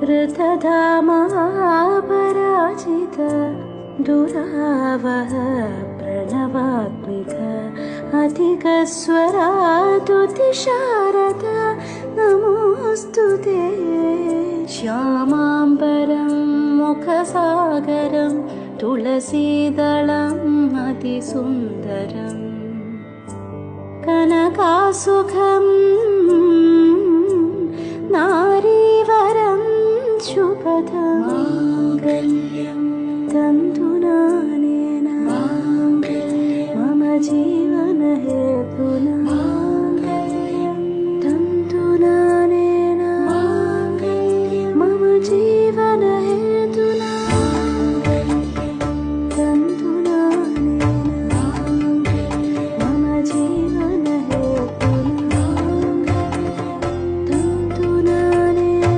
ऋतधामापराजित दुरावह प्रणवात्मिक अधिकस्वरातुतिशारद नमोऽस्तु ते। श्यामाम्बरं मुखसागरं तुलसीदलम् अतिसुन्दरम् कनकासुखं नारीवरं शुभदं तन्तुनानेन मम जीवनहेतुना